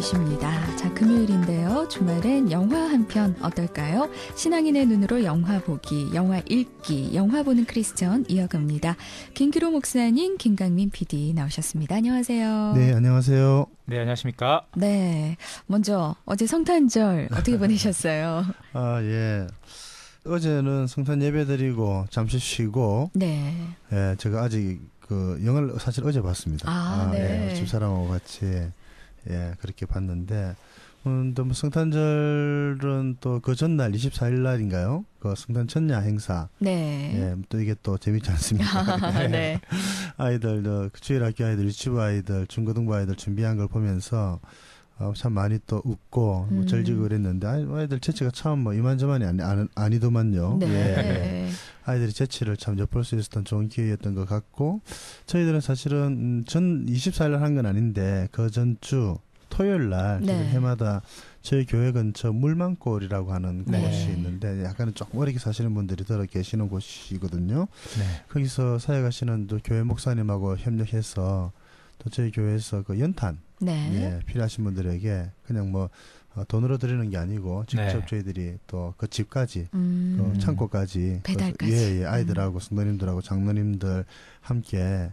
계십니다. 자, 금요일인데요. 주말엔 영화 한 편 어떨까요? 신앙인의 눈으로 영화 보기, 영화 읽기, 영화 보는 크리스천 이어갑니다. 김기로 목사님, 김강민 PD 나오셨습니다. 안녕하세요. 네, 안녕하세요. 네, 안녕하십니까? 네, 먼저 어제 성탄절 어떻게 보내셨어요? 예. 어제는 성탄 예배 드리고 잠시 쉬고, 네. 예, 제가 아직 그 영화를 사실 어제 봤습니다. 네. 예, 집사람하고 같이 예, 그렇게 봤는데, 또 뭐 성탄절은 또 그 전날 24일 날인가요? 그 성탄 첫야 행사. 네. 예, 또 이게 또 재밌지 않습니까? 네. 아이들, 주일학교 아이들, 유치부 아이들, 중고등부 아이들 준비한 걸 보면서 참 많이 또 웃고 절지고 그랬는데 아이들 재치가 참 뭐 이만저만이 아니더만요. 네. 예. 아이들이 재치를 참 엿볼 수 있었던 좋은 기회였던 것 같고, 저희들은 사실은 전 24일 날 한 건 아닌데 그 전주 토요일 날 네. 해마다 저희 교회 근처 물망골이라고 하는 네. 곳이 있는데 약간은 조금 어렵게 사시는 분들이 들어 계시는 곳이거든요. 네. 거기서 사역하시는 또 교회 목사님하고 협력해서 또 저희 교회에서 그 연탄 네. 예, 필요하신 분들에게 그냥 뭐 돈으로 드리는 게 아니고 직접 네. 저희들이 또 그 집까지 그 창고까지 배달까지. 예, 아이들하고 성도님들하고 장로님들 함께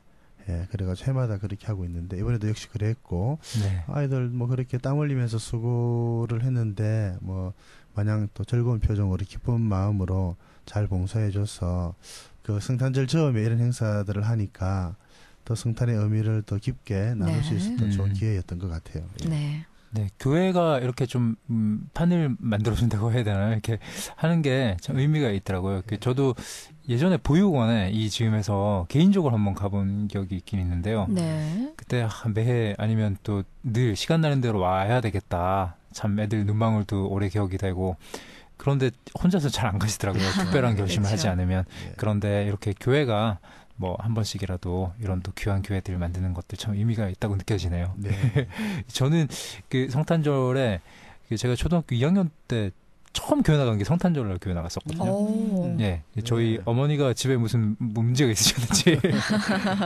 예, 그래가지고 해마다 그렇게 하고 있는데 이번에도 역시 그랬고 네. 아이들 뭐 그렇게 땀 흘리면서 수고를 했는데 뭐 마냥 또 즐거운 표정으로 기쁜 마음으로 잘 봉사해줘서 그 성탄절 즈음에 이런 행사들을 하니까 또 성탄의 의미를 더 깊게 나눌 수 네. 있었던 좋은 기회였던 것 같아요. 예. 네. 네, 교회가 이렇게 좀 판을 만들어준다고 해야 되나요? 이렇게 하는 게 참 의미가 있더라고요. 저도 예전에 보육원에 이 지음에서 개인적으로 한번 가본 기억이 있긴 있는데요. 네. 그때 매해 아니면 또 늘 시간 나는 대로 와야 되겠다. 참 애들 눈망울도 오래 기억이 되고 그런데 혼자서 잘 안 가시더라고요. 특별한 결심을 그렇죠. 하지 않으면. 예. 그런데 이렇게 교회가 뭐 한 번씩이라도 이런 또 귀한 교회들을 만드는 것들 참 의미가 있다고 느껴지네요. 네. 저는 그 성탄절에 제가 초등학교 2학년 때 처음 교회 나간 게 성탄절날 교회 나갔었거든요. 오. 예, 저희 네. 어머니가 집에 무슨 문제가 있으셨는지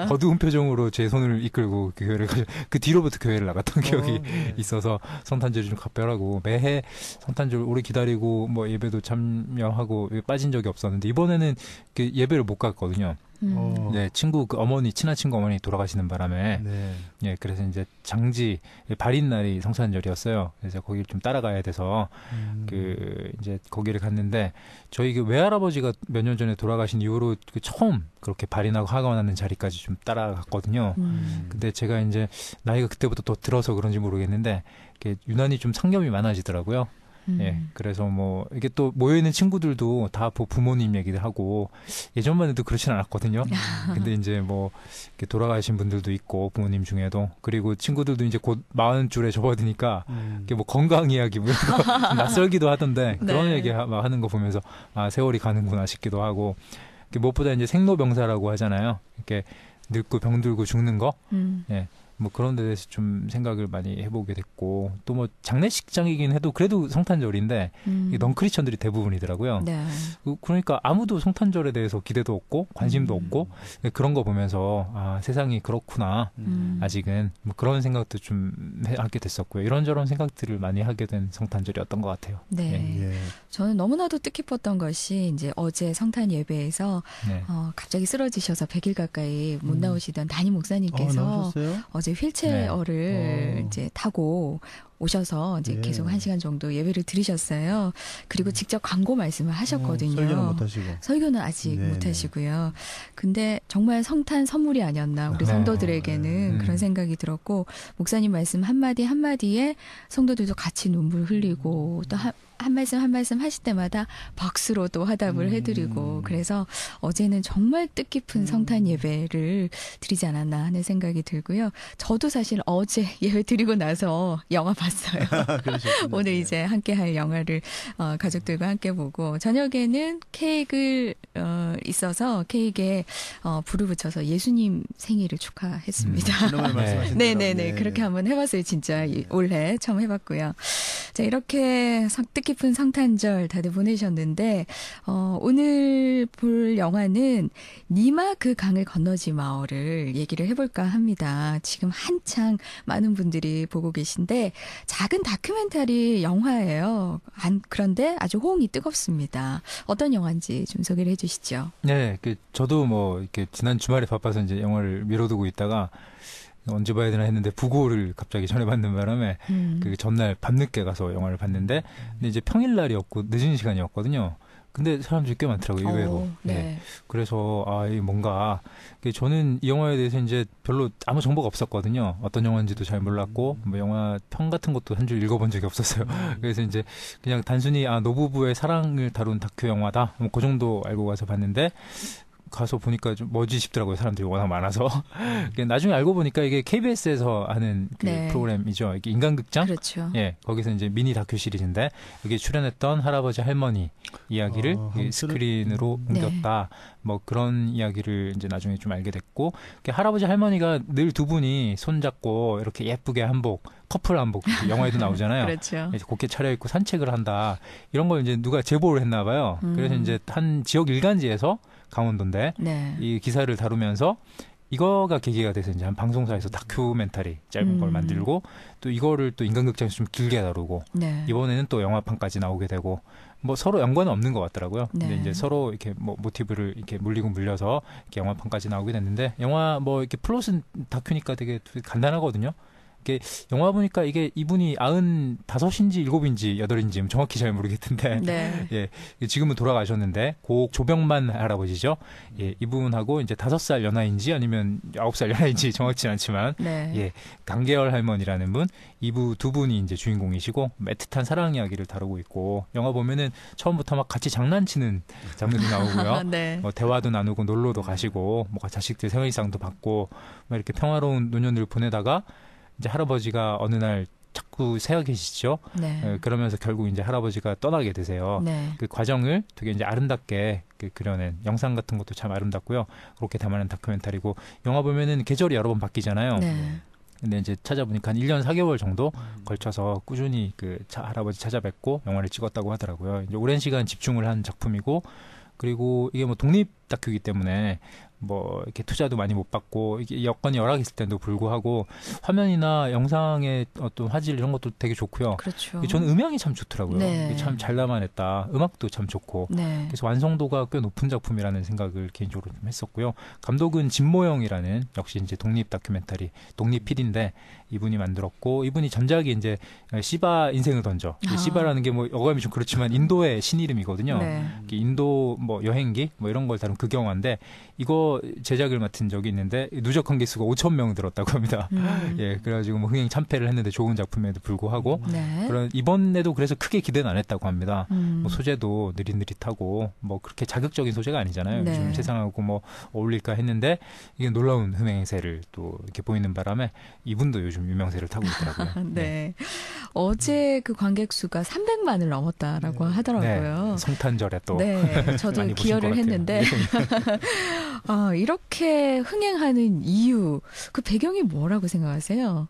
어두운 표정으로 제 손을 이끌고 그 교회를 그 뒤로부터 교회를 나갔던 기억이 네. 있어서 성탄절이 좀 각별하고 매해 성탄절 오래 기다리고 뭐 예배도 참여하고 빠진 적이 없었는데 이번에는 그 예배를 못 갔거든요. 네, 친구 그 어머니 친한 친구 어머니 돌아가시는 바람에 네. 예, 그래서 이제 장지 발인 날이 성탄절이었어요. 그래서 거기를 좀 따라가야 돼서 그 이제 거기를 갔는데 저희 그 외할아버지가 몇 년 전에 돌아가신 이후로 그 처음 그렇게 발인하고 하관하는 자리까지 좀 따라갔거든요. 근데 제가 이제 나이가 그때부터 더 들어서 그런지 모르겠는데 이게 유난히 좀 상념이 많아지더라고요. 예, 그래서 뭐 이게 또 모여있는 친구들도 다 부모님 얘기를 하고 예전만 해도 그렇진 않았거든요. 근데 이제 뭐 이렇게 돌아가신 분들도 있고 부모님 중에도 그리고 친구들도 이제 곧 40줄에 접어드니까 이게 뭐 건강 이야기 뭐 이런 거 좀 낯설기도 하던데 그런 네. 얘기 막 하는 거 보면서 아 세월이 가는구나 싶기도 하고 무엇보다 이제 생로병사라고 하잖아요. 이렇게 늙고 병들고 죽는 거. 예. 뭐 그런 데 대해서 좀 생각을 많이 해보게 됐고 또 뭐 장례식장이긴 해도 그래도 성탄절인데 이게 넌크리스천들이 대부분이더라고요. 네. 그러니까 아무도 성탄절에 대해서 기대도 없고 관심도 없고 그런 거 보면서 아 세상이 그렇구나 아직은 뭐 그런 생각도 좀 하게 됐었고요. 이런저런 생각들을 많이 하게 된 성탄절이었던 것 같아요. 네. 예. 저는 너무나도 뜻깊었던 것이 이제 어제 성탄 예배에서 네. 갑자기 쓰러지셔서 100일 가까이 못 나오시던 담임 목사님께서 나오셨어요? 어제 휠체어를 네. 이제 타고 오셔서 이제 네. 계속 1시간 정도 예배를 들으셨어요. 그리고 직접 광고 말씀을 하셨거든요. 설교는 못 하시고. 설교는 아직 네, 못 네. 하시고요. 근데 정말 성탄 선물이 아니었나 우리 네. 성도들에게는 그런 생각이 들었고 목사님 말씀 한마디 한마디에 성도들도 같이 눈물 흘리고 또 한 말씀 한 말씀 하실 때마다 박수로 또 화답을 해드리고 그래서 어제는 정말 뜻깊은 성탄 예배를 드리지 않았나 하는 생각이 들고요. 저도 사실 어제 예배 드리고 나서 영화 봤어요. 그러셨군요. 오늘 네. 이제 함께 할 영화를 가족들과 함께 보고 저녁에는 케이크를 있어서 케이크에 불을 붙여서 예수님 생일을 축하했습니다. 지난번에 말씀하신 네네네 대로. 그렇게 한번 해봤어요. 진짜 올해 처음 해봤고요. 자 이렇게 뜻깊은 뜻깊은 성탄절 다들 보내셨는데 오늘 볼 영화는 니마 그 강을 건너지 마을을 얘기를 해볼까 합니다. 지금 한창 많은 분들이 보고 계신데 작은 다큐멘터리 영화예요. 그런데 아주 호응이 뜨겁습니다. 어떤 영화인지 좀 소개를 해주시죠. 네, 저도 뭐 이렇게 지난 주말에 바빠서 이제 영화를 미뤄두고 있다가 언제 봐야 되나 했는데 부고를 갑자기 전해받는 바람에 그 전날 밤늦게 가서 영화를 봤는데 근데 이제 평일날이었고 늦은 시간이었거든요. 근데 사람들이 꽤 많더라고요, 의외로. 네. 네. 그래서 이 뭔가 저는 이 영화에 대해서 이제 별로 아무 정보가 없었거든요. 어떤 영화인지도 잘 몰랐고 뭐 영화 평 같은 것도 한 줄 읽어본 적이 없었어요. 그래서 이제 그냥 단순히 노부부의 사랑을 다룬 다큐 영화다. 뭐 그 정도 알고 가서 봤는데 가서 보니까 좀 뭐지 싶더라고요. 사람들이 워낙 많아서. 나중에 알고 보니까 이게 KBS에서 하는 네. 프로그램이죠. 이게 인간극장? 그렇죠. 예, 거기서 이제 미니 다큐 시리즈인데 여기 출연했던 할아버지 할머니 이야기를 스크린으로 옮겼다. 뭐 그런 이야기를 이제 나중에 좀 알게 됐고 할아버지 할머니가 늘 두 분이 손잡고 이렇게 예쁘게 한복 커플 한복 영화에도 나오잖아요. 그렇죠. 곱게 차려입고 산책을 한다. 이런 걸 이제 누가 제보를 했나 봐요. 그래서 이제 한 지역 일간지에서 강원도인데 네. 이 기사를 다루면서 이거가 계기가 돼서 이제 한 방송사에서 다큐멘터리 짧은 걸 만들고 또 이거를 또 인간극장에서 좀 길게 다루고 네. 이번에는 또 영화판까지 나오게 되고 뭐 서로 연관은 없는 것 같더라고요. 네. 근데 이제 서로 이렇게 뭐 모티브를 이렇게 물리고 물려서 이렇게 영화판까지 나오게 됐는데 영화 뭐 이렇게 플롯은 다큐니까 되게 간단하거든요. 이게 영화 보니까 이게 이분이 95인지 7인지 8인지 정확히 잘 모르겠는데 네. 예, 지금은 돌아가셨는데 고 조병만 할아버지죠. 예, 이분하고 이제 5살 연하인지 아니면 9살 연하인지 정확치는 않지만 네. 예, 강계열 할머니라는 분, 이부 두 분이 이제 주인공이시고 애틋한 사랑 이야기를 다루고 있고 영화 보면은 처음부터 막 같이 장난치는 장면이 나오고요. 네. 뭐 대화도 나누고 놀러도 가시고 뭐 자식들 생일상도 받고 막 이렇게 평화로운 노년을 보내다가 이제 할아버지가 어느 날 자꾸 새어 계시죠. 네. 그러면서 결국 이제 할아버지가 떠나게 되세요. 네. 그 과정을 되게 이제 아름답게 그려낸 영상 같은 것도 참 아름답고요. 그렇게 담아낸 다큐멘터리고 영화 보면은 계절이 여러 번 바뀌잖아요. 네. 근데 이제 찾아보니까 한 1년 4개월 정도 걸쳐서 꾸준히 할아버지 찾아뵙고 영화를 찍었다고 하더라고요. 이제 오랜 시간 집중을 한 작품이고 그리고 이게 뭐 독립 다큐이기 때문에 뭐 이렇게 투자도 많이 못 받고 이게 여건이 열악했을 때도 불구하고 화면이나 영상의 어떤 화질 이런 것도 되게 좋고요. 그렇죠. 저는 음향이 참 좋더라고요. 네. 참 잘 담아냈다. 음악도 참 좋고. 네. 그래서 완성도가 꽤 높은 작품이라는 생각을 개인적으로 좀 했었고요. 감독은 진모영이라는 역시 이제 독립 다큐멘터리, 독립 PD인데 이분이 만들었고 이분이 전작이 이제 시바 인생을 던져. 시바라는 게 뭐 어감이 좀 그렇지만 인도의 신이름이거든요. 네. 인도 뭐 여행기 뭐 이런 걸 다룬 그 영화인데 이거 제작을 맡은 적이 있는데 누적 관객수가 5,000명 들었다고 합니다. 예, 그래가지고 뭐 흥행 참패를 했는데 좋은 작품에도 불구하고 네. 이번에도 그래서 크게 기대는 안 했다고 합니다. 뭐 소재도 느릿느릿하고 뭐 그렇게 자극적인 소재가 아니잖아요. 네. 요즘 세상하고 뭐 어울릴까 했는데 이게 놀라운 흥행세를 또 이렇게 보이는 바람에 이분도 요즘 유명세를 타고 있더라고요. 네. 어제 그 관객 수가 300만을 넘었다라고 하더라고요. 네, 성탄절에 또 네, 저도 많이 보실 기여를 것 같아요. 했는데 이렇게 흥행하는 이유, 그 배경이 뭐라고 생각하세요?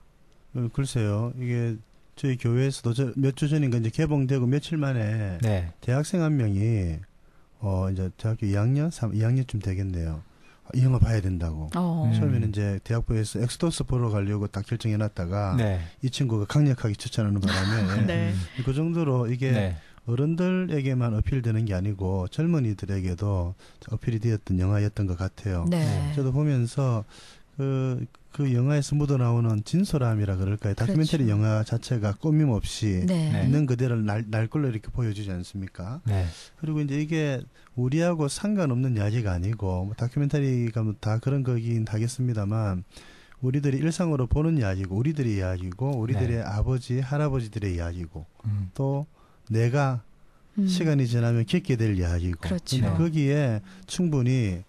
글쎄요. 이게 저희 교회에서도 몇 주 전인가 이제 개봉되고 며칠 만에 네. 대학생 한 명이 이제 대학교 2학년, 2학년쯤 되겠네요. 이 영화 봐야 된다고. 처음에는 이제 대학부에서 엑소더스 보러 가려고 딱 결정해놨다가 네. 이 친구가 강력하게 추천하는 바람에 네. 그 정도로 이게 네. 어른들에게만 어필되는 게 아니고 젊은이들에게도 어필이 되었던 영화였던 것 같아요. 네. 저도 보면서 그 영화에서 묻어나오는 진솔함이라 그럴까요? 다큐멘터리 그렇죠. 영화 자체가 꾸밈없이 네. 있는 그대로 날 걸로 이렇게 보여주지 않습니까? 네. 그리고 이제 이게 우리하고 상관없는 이야기가 아니고 뭐 다큐멘터리가 뭐 다 그런 거긴 하겠습니다만 우리들이 일상으로 보는 이야기고 우리들의 이야기고 우리들의 네. 아버지 할아버지들의 이야기고 또 내가 시간이 지나면 겪게 될 이야기고 그렇죠. 근데 거기에 충분히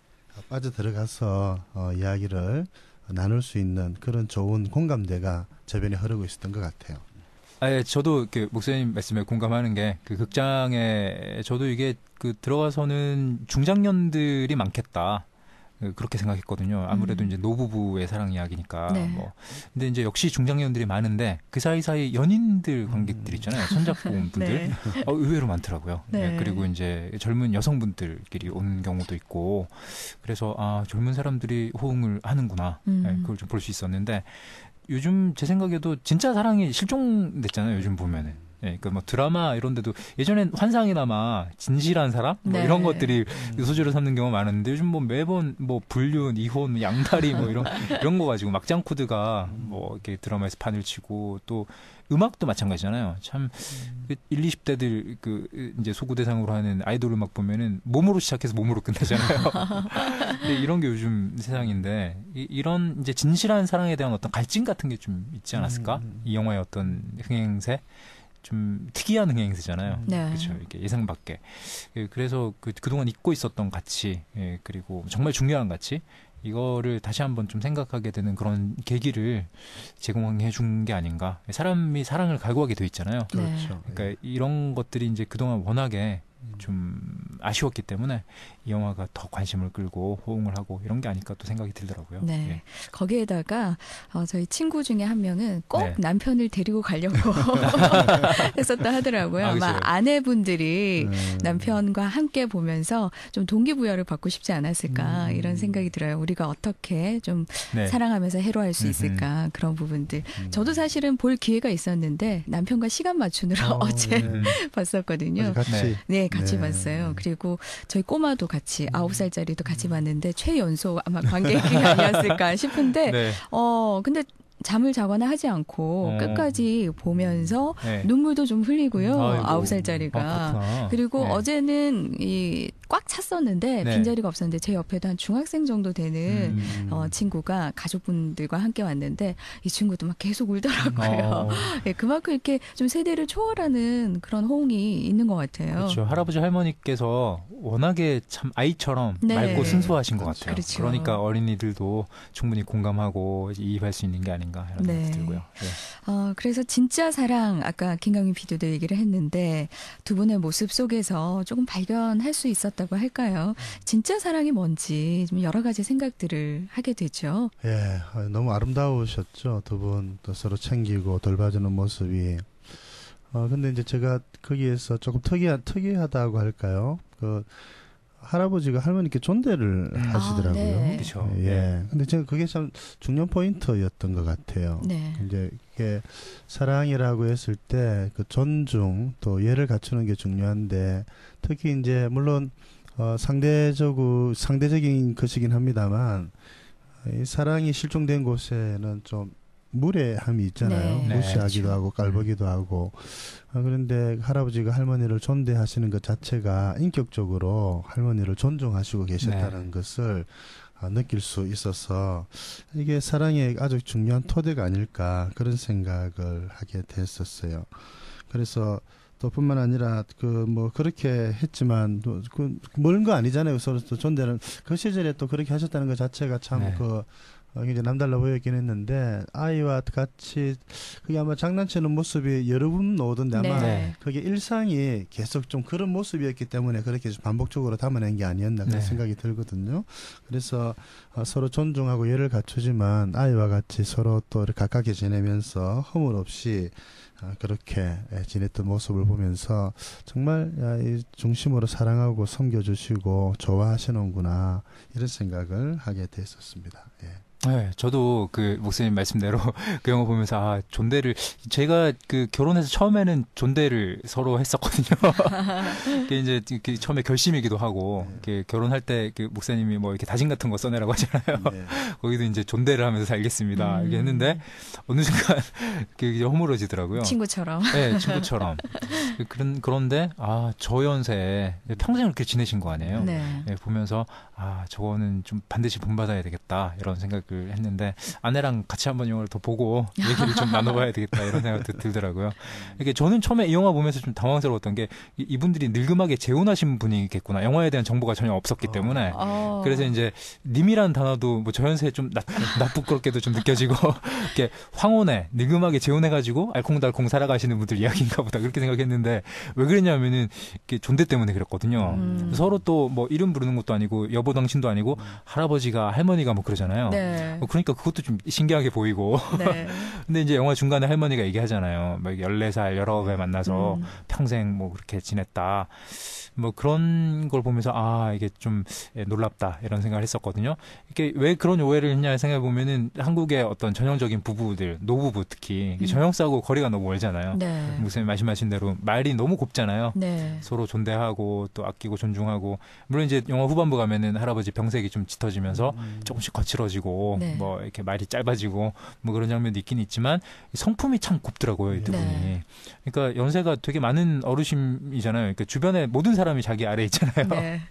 빠져들어가서 이야기를 나눌 수 있는 그런 좋은 공감대가 저변에 흐르고 있었던 것 같아요. 예, 저도 목사님 말씀에 공감하는 게 그 극장에 저도 이게 들어가서는 중장년들이 많겠다. 그렇게 생각했거든요. 아무래도 이제 노부부의 사랑 이야기니까. 네. 뭐. 근데 이제 역시 중장년들이 많은데 그 사이사이 연인들 관객들 있잖아요. 손잡고분들 네. 의외로 많더라고요. 네. 네, 그리고 이제 젊은 여성분들끼리 온 경우도 있고 그래서 젊은 사람들이 호응을 하는구나. 네, 그걸 좀 볼 수 있었는데 요즘 제 생각에도 진짜 사랑이 실종됐잖아요. 요즘 보면은. 예, 그러니까 뭐 드라마 이런 데도 예전엔 환상이나마 진실한 사랑 뭐 네. 이런 것들이 소재로 삼는 경우가 많은데 요즘 뭐 매번 뭐 불륜, 이혼, 양다리 뭐 이런 거 가지고 막장 코드가 뭐 이렇게 드라마에서 판을 치고 또 음악도 마찬가지잖아요. 참 20, 30대들 그 이제 소구 대상으로 하는 아이돌 음악 보면은 몸으로 시작해서 몸으로 끝나잖아요. 근데 이런 게 요즘 세상인데 이런 이제 진실한 사랑에 대한 어떤 갈증 같은 게 좀 있지 않았을까? 이 영화의 어떤 흥행세 좀 특이한 흥행세잖아요. 네. 그렇죠. 이게 예상 밖에. 그래서 그동안 잊고 있었던 가치, 그리고 정말 중요한 가치, 이거를 다시 한번 좀 생각하게 되는 그런 계기를 제공해 준 게 아닌가. 사람이 사랑을 갈구하게 돼 있잖아요. 그렇죠. 그러니까 이런 것들이 이제 그동안 워낙에 좀 아쉬웠기 때문에 이 영화가 더 관심을 끌고 호응을 하고 이런 게 아닐까 또 생각이 들더라고요. 네. 예. 거기에다가 저희 친구 중에 한 명은 꼭 네. 남편을 데리고 가려고 했었다 하더라고요. 아마 그렇죠. 아내분들이 남편과 함께 보면서 좀 동기부여를 받고 싶지 않았을까 이런 생각이 들어요. 우리가 어떻게 좀 네. 사랑하면서 해로할 수 있을까 그런 부분들. 저도 사실은 볼 기회가 있었는데 남편과 시간 맞추느라 어제 봤었거든요. 같이. 네, 같이 네. 봤어요. 그리고 저희 꼬마도 같이 9살짜리도 같이 봤는데 최연소 아마 관객이 아니었을까 싶은데 네. 근데 잠을 자거나 하지 않고 끝까지 보면서 네. 눈물도 좀 흘리고요. 아이고. 9살짜리가. 그렇구나. 그리고 네. 어제는 꽉 찼었는데 네. 빈자리가 없었는데 제 옆에도 한 중학생 정도 되는 친구가 가족분들과 함께 왔는데 이 친구도 막 계속 울더라고요. 네, 그만큼 이렇게 좀 세대를 초월하는 그런 호응이 있는 것 같아요. 그렇죠. 할아버지 할머니께서 워낙에 참 아이처럼 네. 맑고 순수하신 것 같아요. 그렇죠. 그러니까 어린이들도 충분히 공감하고 이해할 수 있는 게 아닌가 이런 네. 생각이 들고요. 네. 그래서 진짜 사랑 아까 김강민 PD도 얘기를 했는데 두 분의 모습 속에서 조금 발견할 수 있었다고 할까요? 진짜 사랑이 뭔지 좀 여러 가지 생각들을 하게 되죠. 예, 너무 아름다우셨죠. 두 분 또 서로 챙기고 돌봐주는 모습이. 근데 이제 제가 거기에서 조금 특이하다고 할까요? 할아버지가 할머니께 존대를 하시더라고요. 네. 그렇죠. 예. 근데 제가 그게 참 중요한 포인트였던 것 같아요. 네. 이제 이게 사랑이라고 했을 때 그 존중 또 예를 갖추는 게 중요한데 특히 이제 물론 상대적인 것이긴 합니다만 이 사랑이 실종된 곳에는 좀 무례함이 있잖아요. 네. 무시하기도 그렇죠. 하고 깔보기도 하고 그런데 할아버지가 할머니를 존대하시는 것 자체가 인격적으로 할머니를 존중하시고 계셨다는 것을 느낄 수 있어서 이게 사랑의 아주 중요한 토대가 아닐까 그런 생각을 하게 됐었어요. 그래서 또 뿐만 아니라 그렇게 했지만 멀은 거 아니잖아요. 서로 또 존대는 그 시절에 또 그렇게 하셨다는 것 자체가 참 네. 굉장히 남달라 보였긴 했는데 아이와 같이 그게 아마 장난치는 모습이 여러 번 나오던데 아마 네. 그게 일상이 계속 좀 그런 모습이었기 때문에 그렇게 반복적으로 담아낸 게 아니었나 그런 네. 생각이 들거든요. 그래서 서로 존중하고 예를 갖추지만 아이와 같이 서로 또 이렇게 가깝게 지내면서 허물 없이 그렇게 지냈던 모습을 보면서 정말 이 중심으로 사랑하고 섬겨주시고 좋아하시는구나 이런 생각을 하게 됐었습니다. 예. 네, 저도 그 목사님 말씀대로 그 영화 보면서 존대를 제가 결혼해서 처음에는 존대를 서로 했었거든요. 그게 이제 처음에 결심이기도 하고 결혼할 때 목사님이 뭐 이렇게 다짐 같은 거 써내라고 하잖아요. 네. 거기도 이제 존대를 하면서 살겠습니다. 이렇게 했는데 어느 순간 이제 허물어지더라고요. 친구처럼. 네, 친구처럼. 그런데 저 연세에 평생 그렇게 지내신 거 아니에요. 네. 네, 보면서 저거는 좀 반드시 본받아야 되겠다 이런 생각을 했는데 아내랑 같이 한번 영화를 더 보고 얘기를 좀 나눠봐야 되겠다 이런 생각도 들더라고요. 이게 저는 처음에 이 영화 보면서 좀 당황스러웠던 게 이분들이 늙음하게 재혼하신 분이겠구나. 영화에 대한 정보가 전혀 없었기 때문에 그래서 이제 님이란 단어도 뭐 저 연세에 좀 나쁘끄럽게도 좀 느껴지고 이렇게 황혼에 늙음하게 재혼해가지고 알콩달콩 알콩달콩 살아가시는 분들 이야기인가 보다 그렇게 생각했는데 왜 그랬냐면은 이렇게 존대 때문에 그랬거든요. 서로 또 뭐 이름 부르는 것도 아니고 여보 당신도 아니고 할아버지가 할머니가 뭐 그러잖아요. 네. 그러니까 그것도 좀 신기하게 보이고. 네. 근데 이제 영화 중간에 할머니가 얘기하잖아요. 뭐 14살 여러 배 만나서 평생 뭐 그렇게 지냈다. 뭐 그런 걸 보면서 이게 좀 놀랍다 이런 생각을 했었거든요. 이게 왜 그런 오해를 했냐 생각해 보면은 한국의 어떤 전형적인 부부들, 노부부 특히 전형사하고 거리가 너무 멀잖아요. 네. 목사님 말씀하신 대로 말이 너무 곱잖아요. 네. 서로 존대하고 또 아끼고 존중하고 물론 이제 영화 후반부 가면은 할아버지 병색이 좀 짙어지면서 조금씩 거칠어지고 네. 뭐 이렇게 말이 짧아지고 뭐 그런 장면도 있긴 있지만 성품이 참 곱더라고요, 이 두 분이. 네. 그러니까 연세가 되게 많은 어르신이잖아요. 그러니까 주변에 모든 사람이 자기 아래 있잖아요. 네.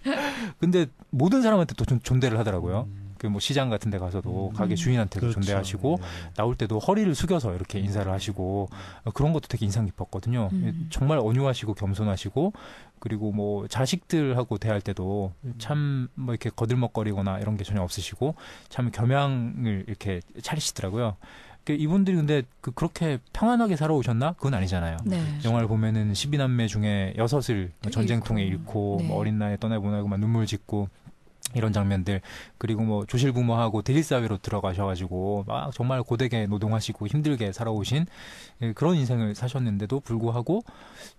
근데 모든 사람한테 또 존대를 하더라고요. 그 뭐 시장 같은 데 가서도 가게 주인한테도 그렇죠. 존대하시고 나올 때도 허리를 숙여서 이렇게 인사를 하시고 그런 것도 되게 인상 깊었거든요. 정말 온유하시고 겸손하시고 그리고 뭐 자식들하고 대할 때도 참 뭐 이렇게 거들먹거리거나 이런 게 전혀 없으시고 참 겸양을 이렇게 차리시더라고요. 이분들이 근데 그렇게 평안하게 살아오셨나? 그건 아니잖아요. 네. 영화를 보면은 12남매 중에 6을 전쟁통에 잃고 네. 뭐 어린 나이에 떠나보내고 막 눈물 짓고 이런 장면들 그리고 뭐 조실부모하고 대립사회로 들어가셔가지고 막 정말 고되게 노동하시고 힘들게 살아오신 그런 인생을 사셨는데도 불구하고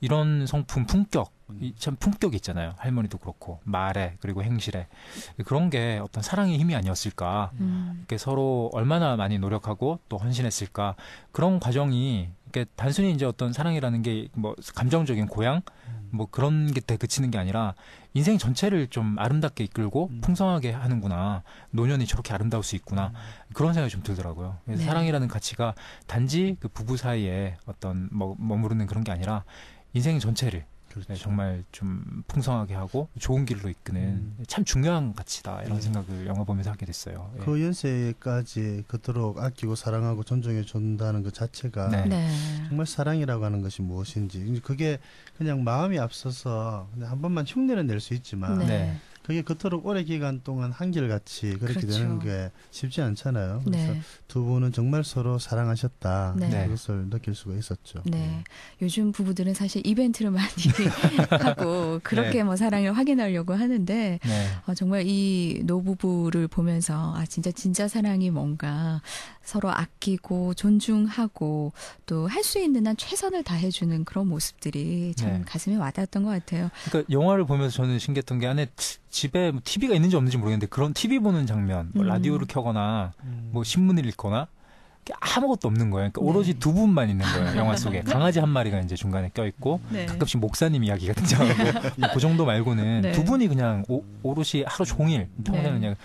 이런 성품 품격 참 품격이 있잖아요. 할머니도 그렇고 말에 그리고 행실에 그런 게 어떤 사랑의 힘이 아니었을까. 이렇게 서로 얼마나 많이 노력하고 또 헌신했을까. 그런 과정이 이렇게 단순히 이제 어떤 사랑이라는 게 뭐 감정적인 고양 뭐 그런 게 때 그치는 게 아니라 인생 전체를 좀 아름답게 이끌고 풍성하게 하는구나. 노년이 저렇게 아름다울 수 있구나. 그런 생각이 좀 들더라고요. 그래서 네. 사랑이라는 가치가 단지 그 부부 사이에 어떤 머무르는 그런 게 아니라 인생 전체를 그렇죠. 네, 정말 좀 풍성하게 하고 좋은 길로 이끄는 참 중요한 가치다 이런 생각을 영화 보면서 하게 됐어요. 예. 그 연세까지 그토록 아끼고 사랑하고 존중해 준다는 것 자체가 네. 네. 정말 사랑이라고 하는 것이 무엇인지 그게 그냥 마음이 앞서서 그냥 한 번만 흉내는 낼 수 있지만 네. 네. 그게 그토록 오래 기간 동안 한결같이 그렇게 그렇죠. 되는 게 쉽지 않잖아요. 그래서 네. 두 분은 정말 서로 사랑하셨다. 네. 그것을 느낄 수가 있었죠. 네. 요즘 부부들은 사실 이벤트를 많이 하고 그렇게 네. 뭐 사랑을 확인하려고 하는데 네. 정말 이 노부부를 보면서 진짜 사랑이 뭔가 서로 아끼고 존중하고 또 할 수 있는 한 최선을 다해주는 그런 모습들이 참 네. 가슴에 와닿았던 것 같아요. 그러니까 영화를 보면서 저는 신기했던 게 안에 집에 뭐 TV가 있는지 없는지 모르겠는데 그런 TV 보는 장면, 뭐 라디오를 켜거나 뭐 신문을 읽거나 아무것도 없는 거예요. 그러니까 오로지 두 분만 있는 거예요. 영화 속에 강아지 한 마리가 이제 중간에 껴 있고 네. 가끔씩 목사님 이야기가 등장하고 그 정도 말고는 네. 두 분이 그냥 오롯이 하루 종일 평생 네. 그냥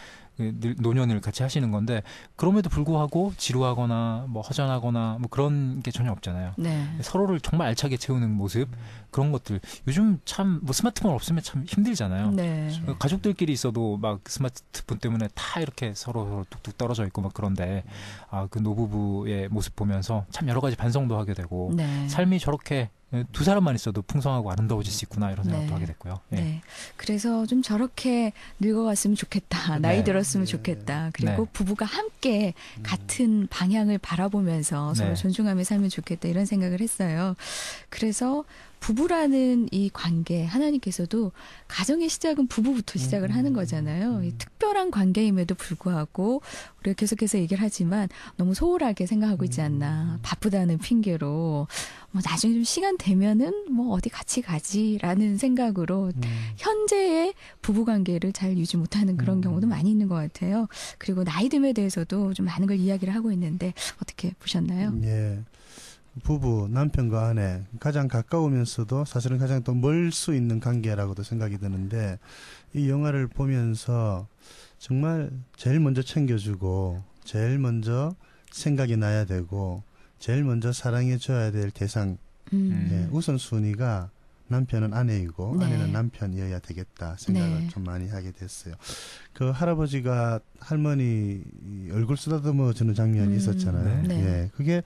노년을 같이 하시는 건데 그럼에도 불구하고 지루하거나 뭐 허전하거나 뭐 그런 게 전혀 없잖아요. 네. 서로를 정말 알차게 채우는 모습 그런 것들 요즘 참 뭐 스마트폰 없으면 참 힘들잖아요. 네. 가족들끼리 있어도 막 스마트폰 때문에 다 이렇게 서로 뚝뚝 떨어져 있고 막 그런데 그 노부부의 모습 보면서 참 여러 가지 반성도 하게 되고 네. 삶이 저렇게 두 사람만 있어도 풍성하고 아름다워질 수 있구나 이런 생각도 네. 하게 됐고요. 예. 네. 그래서 좀 저렇게 늙어갔으면 좋겠다. 나이 네. 들었으면 좋겠다. 그리고 네. 부부가 함께 같은 방향을 바라보면서 서로 네. 존중하며 살면 좋겠다. 이런 생각을 했어요. 그래서 부부라는 이 관계, 하나님께서도 가정의 시작은 부부부터 시작을 하는 거잖아요. 이 특별한 관계임에도 불구하고 우리가 계속해서 얘기를 하지만 너무 소홀하게 생각하고 있지 않나. 바쁘다는 핑계로 뭐 나중에 좀 시간 되면은 뭐 어디 같이 가지라는 생각으로 현재의 부부 관계를 잘 유지 못하는 그런 경우도 많이 있는 것 같아요. 그리고 나이듦에 대해서도 좀 많은 걸 이야기를 하고 있는데 어떻게 보셨나요? 예. 부부, 남편과 아내 가장 가까우면서도 사실은 가장 또 멀 수 있는 관계라고도 생각이 드는데 이 영화를 보면서 정말 제일 먼저 챙겨주고 제일 먼저 생각이 나야 되고 제일 먼저 사랑해줘야 될 대상 예, 우선순위가 남편은 아내이고 네. 아내는 남편이어야 되겠다 생각을 네. 좀 많이 하게 됐어요. 그 할아버지가 할머니 얼굴 쓰다듬어 주는 장면이 있었잖아요. 네. 예, 그게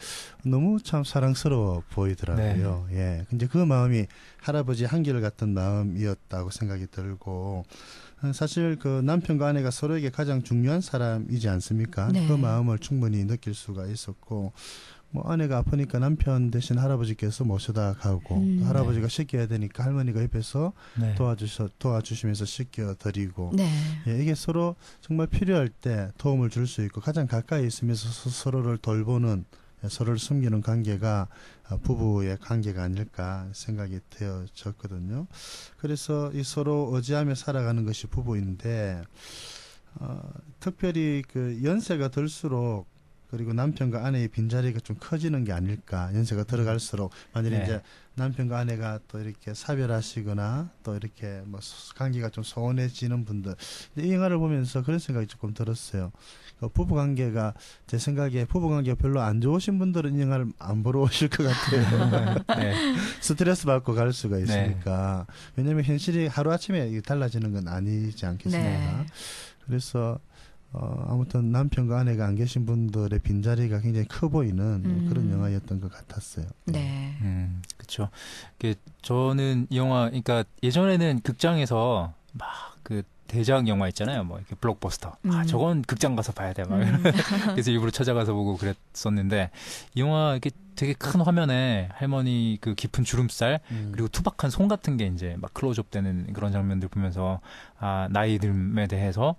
너무 참 사랑스러워 보이더라고요. 예, 근데 그 마음이 할아버지 한결같은 마음이었다고 생각이 들고 사실 그 남편과 아내가 서로에게 가장 중요한 사람이지 않습니까? 네. 그 마음을 충분히 느낄 수가 있었고 뭐 아내가 아프니까 남편 대신 할아버지께서 모셔다 가고 또 할아버지가 씻겨야 되니까 할머니가 옆에서 네. 도와주시면서 씻겨드리고 네. 예, 이게 서로 정말 필요할 때 도움을 줄 수 있고 가장 가까이 있으면서 서로를 돌보는 서로를 숨기는 관계가 부부의 관계가 아닐까 생각이 되어졌거든요. 그래서 이 서로 의지하며 살아가는 것이 부부인데 특별히 그 연세가 들수록 그리고 남편과 아내의 빈자리가 좀 커지는 게 아닐까. 연세가 들어갈수록 만약에 네. 이제 남편과 아내가 또 이렇게 사별하시거나 또 이렇게 뭐 관계가 좀 소원해지는 분들 이 영화를 보면서 그런 생각이 조금 들었어요. 부부 관계가 제 생각에 부부 관계가 별로 안 좋으신 분들은 이 영화를 안 보러 오실 것 같아요. 네. 스트레스 받고 갈 수가 있으니까. 왜냐하면 현실이 하루아침에 달라지는 건 아니지 않겠습니까? 네. 그래서 아무튼 남편과 아내가 안 계신 분들의 빈자리가 굉장히 커 보이는 그런 영화였던 것 같았어요. 네. 그렇죠. 저는 이 영화, 그러니까 예전에는 극장에서 막 그 대작 영화 있잖아요. 뭐 이렇게 블록버스터. 저건 극장 가서 봐야 돼. 막 그래서 일부러 찾아가서 보고 그랬었는데 이 영화 이렇게 되게 큰 화면에 할머니 그 깊은 주름살 그리고 투박한 손 같은 게 이제 막 클로즈업 되는 그런 장면들 보면서 나이 듦에 대해서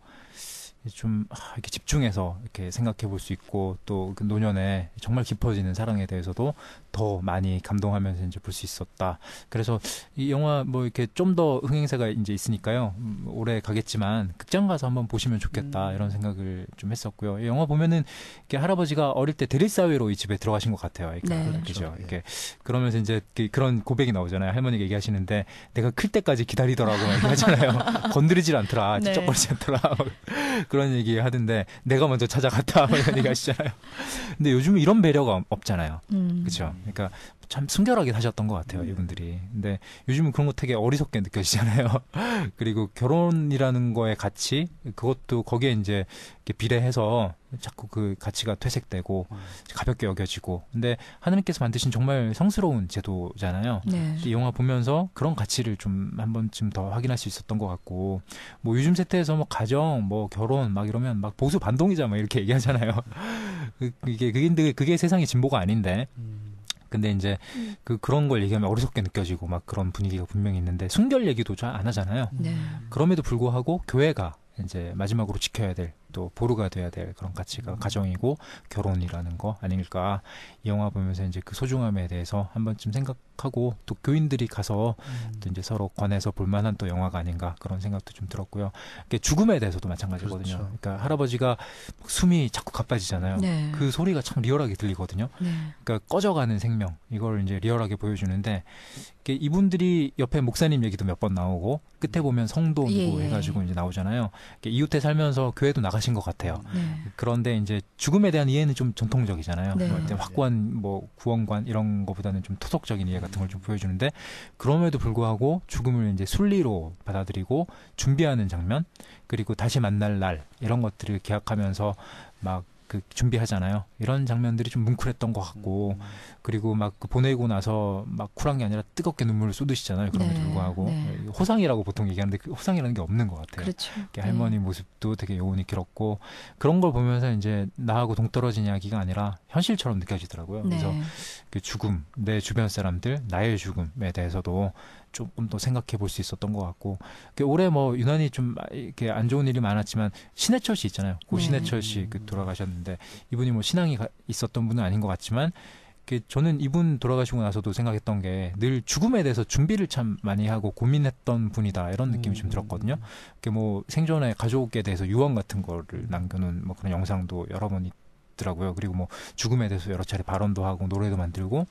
좀 이렇게 집중해서 이렇게 생각해 볼 수 있고 또 그 노년에 정말 깊어지는 사랑에 대해서도 더 많이 감동하면서 이제 볼 수 있었다. 그래서 이 영화 뭐 이렇게 좀 더 흥행세가 이제 있으니까요. 오래 가겠지만 극장 가서 한번 보시면 좋겠다 이런 생각을 좀 했었고요. 이 영화 보면은 이렇게 할아버지가 어릴 때 대릴사회로 이 집에 들어가신 것 같아요. 그러니까 네. 그죠. 이렇게 그러면서 이제 그런 고백이 나오잖아요. 할머니가 얘기하시는데 내가 클 때까지 기다리더라고 얘기하잖아요. 건드리질 않더라, 네. 찝쩍거리지 않더라. 그런 얘기 하던데 내가 먼저 찾아갔다 이런 얘기 하시잖아요. 근데 요즘은 이런 배려가 없잖아요. 그렇죠. 그러니까 참 순결하게 사셨던 것 같아요, 이분들이. 근데 요즘은 그런 거 되게 어리석게 느껴지잖아요. 그리고 결혼이라는 거의 가치, 그것도 거기에 이제 이렇게 비례해서 자꾸 그 가치가 퇴색되고 가볍게 여겨지고. 근데 하느님께서 만드신 정말 성스러운 제도잖아요. 네. 이 영화 보면서 그런 가치를 좀 한 번쯤 더 확인할 수 있었던 것 같고, 뭐 요즘 세태에서 뭐 가정, 뭐 결혼 막 이러면 막 보수 반동이자 막 이렇게 얘기하잖아요. 그게 세상의 진보가 아닌데. 근데 이제 그런 걸 얘기하면 어리석게 느껴지고 막 그런 분위기가 분명히 있는데 순결 얘기도 잘 안 하잖아요. 네. 그럼에도 불구하고 교회가 이제 마지막으로 지켜야 될 또 보루가 돼야 될 그런 가치가 가정이고 결혼이라는 거 아닐까. 이 영화 보면서 이제 그 소중함에 대해서 한 번쯤 생각하고 또 교인들이 가서 또 이제 서로 권해서 볼만한 또 영화가 아닌가 그런 생각도 좀 들었고요. 죽음에 대해서도 마찬가지거든요. 그렇죠. 그러니까 할아버지가 숨이 자꾸 가빠지잖아요. 네. 그 소리가 참 리얼하게 들리거든요. 네. 그러니까 꺼져가는 생명 이걸 이제 리얼하게 보여주는데 이분들이 옆에 목사님 얘기도 몇 번 나오고 끝에 보면 성도 누구 예. 해가지고 이제 나오잖아요. 이웃에 살면서 교회도 나가신 것 같아요. 네. 그런데 이제 죽음에 대한 이해는 좀 전통적이잖아요. 네. 뭐 확고한 뭐 구원관 이런 것보다는 좀 토속적인 이해 같은 걸 좀 보여주는데 그럼에도 불구하고 죽음을 이제 순리로 받아들이고 준비하는 장면 그리고 다시 만날 날 이런 것들을 기약하면서 막 그 준비하잖아요. 이런 장면들이 좀 뭉클했던 것 같고 그리고 막 그 보내고 나서 막 쿨한 게 아니라 뜨겁게 눈물을 쏟으시잖아요. 그럼에도 네. 불구하고 네. 호상이라고 보통 얘기하는데 그 호상이라는 게 없는 것 같아요. 그렇죠. 할머니 모습도 되게 여운이 길었고 그런 걸 보면서 이제 나하고 동떨어진 이야기가 아니라 현실처럼 느껴지더라고요. 네. 그래서 그 죽음, 내 주변 사람들, 나의 죽음에 대해서도 조금 더 생각해 볼 수 있었던 것 같고 올해 뭐 유난히 좀 이렇게 안 좋은 일이 많았지만 신해철 씨 있잖아요. 고 네. 신해철 씨 돌아가셨는데 이분이 뭐 신앙이 있었던 분은 아닌 것 같지만 저는 이분 돌아가시고 나서도 생각했던 게 늘 죽음에 대해서 준비를 참 많이 하고 고민했던 분이다 이런 느낌이 좀 들었거든요. 뭐 생전에 가족에 대해서 유언 같은 거를 남겨놓은 뭐 그런 영상도 여러 번 있더라고요. 그리고 뭐 죽음에 대해서 여러 차례 발언도 하고 노래도 만들고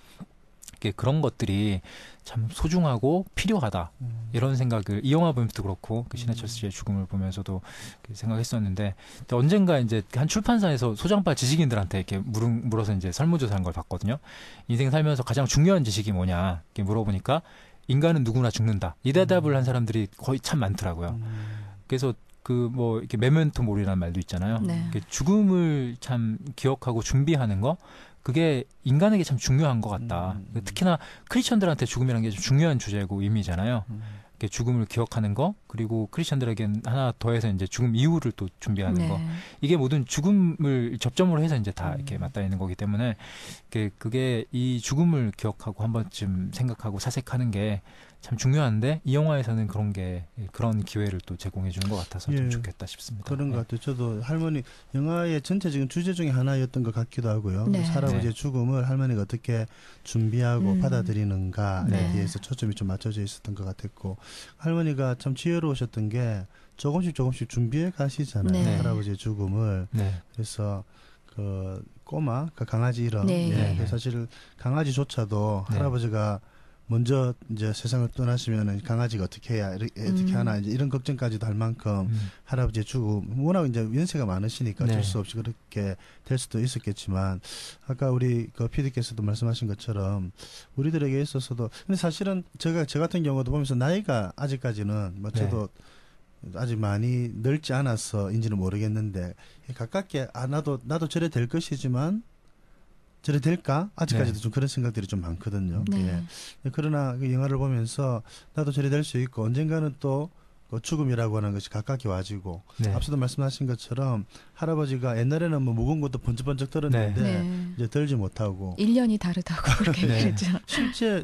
그런 것들이 참 소중하고 필요하다 이런 생각을 이 영화 보면서도 그렇고 그 신해철 씨의 죽음을 보면서도 생각했었는데 언젠가 이제 한 출판사에서 소장파 지식인들한테 이렇게 물어서 이제 설문조사한 걸 봤거든요. 인생 살면서 가장 중요한 지식이 뭐냐 이렇게 물어보니까 인간은 누구나 죽는다 이 대답을 한 사람들이 거의 참 많더라고요. 그래서 뭐 이렇게 메멘토 모리라는 말도 있잖아요. 네. 죽음을 참 기억하고 준비하는 거. 그게 인간에게 참 중요한 것 같다. 특히나 크리스천들한테 죽음이라는 게 좀 중요한 주제고 의미잖아요. 이렇게 죽음을 기억하는 거, 그리고 크리스천들에게는 하나 더해서 이제 죽음 이후를 또 준비하는 네. 거, 이게 모든 죽음을 접점으로 해서 이제 다 이렇게 맞닿아 있는 거기 때문에 그게 이 죽음을 기억하고 한 번쯤 생각하고 사색하는 게 참 중요한데, 이 영화에서는 그런 기회를 또 제공해 주는 것 같아서 좀 예. 좋겠다 싶습니다. 그런 것 예. 같아요. 저도 할머니 영화의 전체적인 주제 중에 하나였던 것 같기도 하고요. 네. 할아버지의 네. 죽음을 할머니가 어떻게 준비하고 받아들이는가에 네. 대해서 초점이 좀 맞춰져 있었던 것 같았고, 할머니가 참 지혜로우셨던 게 조금씩 준비해 가시잖아요. 네. 할아버지의 죽음을. 네. 그래서 그 꼬마, 그 강아지 이름, 네. 예, 네. 사실 강아지조차도 네. 할아버지가 먼저 이제 세상을 떠나시면은 강아지가 어떻게 해야 어떻게 하나 이제 이런 걱정까지도 할 만큼 할아버지의 죽음, 워낙 이제 연세가 많으시니까 네. 어쩔 수 없이 그렇게 될 수도 있었겠지만, 아까 우리 그 PD께서도 말씀하신 것처럼 우리들에게 있어서도, 근데 사실은 저 같은 경우도 보면서 나이가 아직까지는 뭐 저도 아직 많이 늙지 않아서인지는 모르겠는데, 가깝게 나도 저래 될 것이지만 저래 될까? 아직까지도 좀 그런 생각들이 좀 많거든요. 네. 예. 그러나 그 영화를 보면서 나도 저래 될 수 있고, 언젠가는 또 그 죽음이라고 하는 것이 가깝게 와지고, 네. 앞서도 말씀하신 것처럼 할아버지가 옛날에는 뭐 무거운 것도 번쩍번쩍 들었는데 네. 이제 들지 못하고 1년이 다르다고 그렇게 네. 그랬죠.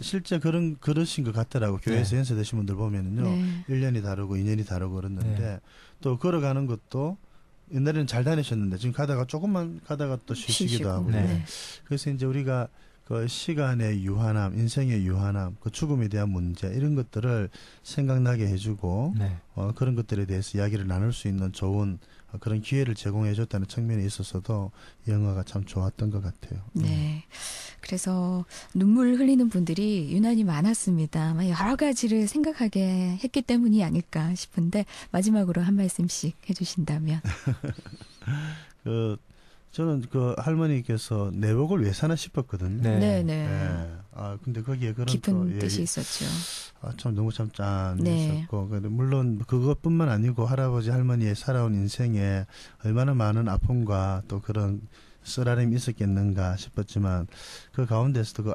실제 그러신 것 같더라고. 교회에서 연세되신 분들 보면은요. 네. 1년이 다르고 2년이 다르고 그랬는데, 네. 또 걸어가는 것도 옛날에는 잘 다니셨는데 지금 가다가 조금만 가다가 또 쉬시기도 쉬시고. 하고. 네. 그래서 이제 우리가 그 시간의 유한함, 인생의 유한함, 그 죽음에 대한 문제, 이런 것들을 생각나게 해주고, 네. 그런 것들에 대해서 이야기를 나눌 수 있는 좋은 그런 기회를 제공해줬다는 측면에 있어서도 이 영화가 참 좋았던 것 같아요. 네. 그래서 눈물 흘리는 분들이 유난히 많았습니다. 아마 여러 가지를 생각하게 했기 때문이 아닐까 싶은데, 마지막으로 한 말씀씩 해주신다면. 저는 그 할머니께서 내복을 왜 사나 싶었거든요. 네. 네, 네. 아, 근데 거기에 그런 깊은 또, 뜻이 있었죠. 참 너무 참 짠했었고, 네. 물론 그것뿐만 아니고 할아버지 할머니의 살아온 인생에 얼마나 많은 아픔과 또 그런 쓰라림이 있었겠는가 싶었지만, 그 가운데서도 그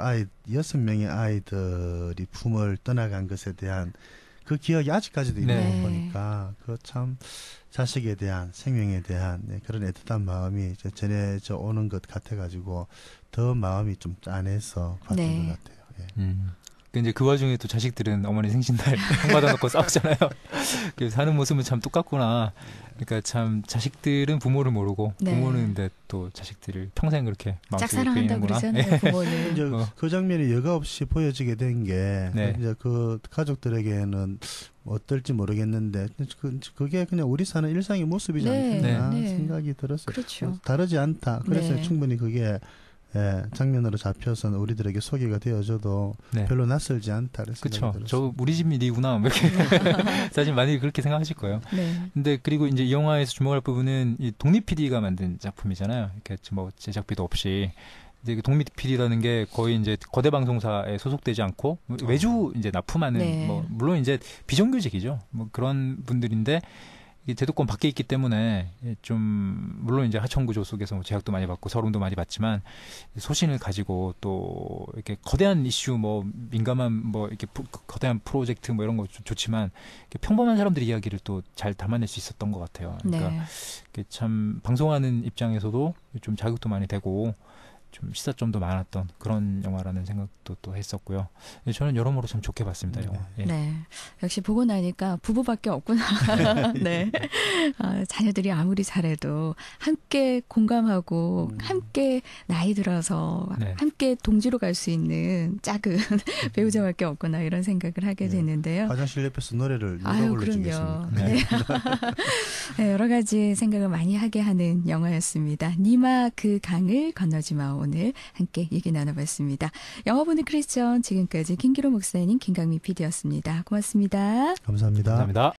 6명의 아이들이 품을 떠나간 것에 대한 그 기억이 아직까지도 있는 네. 거 보니까, 그 참 자식에 대한, 생명에 대한 그런 애틋한 마음이 이제 전해져 오는 것 같아가지고 더 마음이 좀 짠해서 봤던 네. 것 같아요. 예. 근데 그 와중에 또 자식들은 어머니 생신날 상 받아놓고 싸우잖아요. 그래서 사는 모습은 참 똑같구나. 그러니까 참 자식들은 부모를 모르고, 네. 부모는 근데 또 자식들을 평생 그렇게 마음속에 짝사랑한다고 베이는구나. 그러잖아요, 부모는. 이제 그 장면이 여과 없이 보여지게 된 게, 네. 이제 그 가족들에게는 어떨지 모르겠는데, 그게 그냥 우리 사는 일상의 모습이지 네. 않겠나 네. 생각이 들었어요. 그렇죠. 다르지 않다. 그래서 네. 충분히 그게 장면으로 잡혀서는 우리들에게 소개가 되어져도 네. 별로 낯설지 않다. 그렇죠. 저 우리 집 일이구나. 이렇게 사실 많이 그렇게 생각하실 거예요. 네. 근데 그리고 이제 이 영화에서 주목할 부분은 이 독립 PD가 만든 작품이잖아요. 이렇게 뭐 제작비도 없이. 이제 독립 PD라는 게 거의 이제 거대 방송사에 소속되지 않고 외주 이제 납품하는 네. 뭐 물론 이제 비정규직이죠. 뭐 그런 분들인데, 이게 제도권 밖에 있기 때문에 좀 물론 이제 하청구조 속에서 뭐 제약도 많이 받고 서름도 많이 받지만, 소신을 가지고 또 이렇게 거대한 이슈, 뭐 민감한 뭐 이렇게 거대한 프로젝트 뭐 이런 거 좋지만, 평범한 사람들의 이야기를 또 잘 담아낼 수 있었던 것 같아요. 그러니까 네. 이게 참 방송하는 입장에서도 좀 자극도 많이 되고 좀 시사점도 많았던 그런 영화라는 생각도 또 했었고요. 저는 여러모로 참 좋게 봤습니다. 이 영화. 예. 네. 역시 보고 나니까 부부밖에 없구나. 네. 자녀들이 아무리 잘해도 함께 공감하고 함께 나이 들어서 네. 함께 동지로 갈 수 있는 작은 배우자밖에 없구나, 이런 생각을 하게 됐는데요. 화장실 옆에서 노래를 누가 아유, 불러주겠습니까? 그럼요. 네. 네, 여러 가지 생각을 많이 하게 하는 영화였습니다. 니마 그 강을 건너지 마. 오늘 함께 얘기 나눠봤습니다. 영화 보는 크리스천, 지금까지 김기로 목사님, 김강미 PD였습니다. 고맙습니다. 감사합니다. 감사합니다.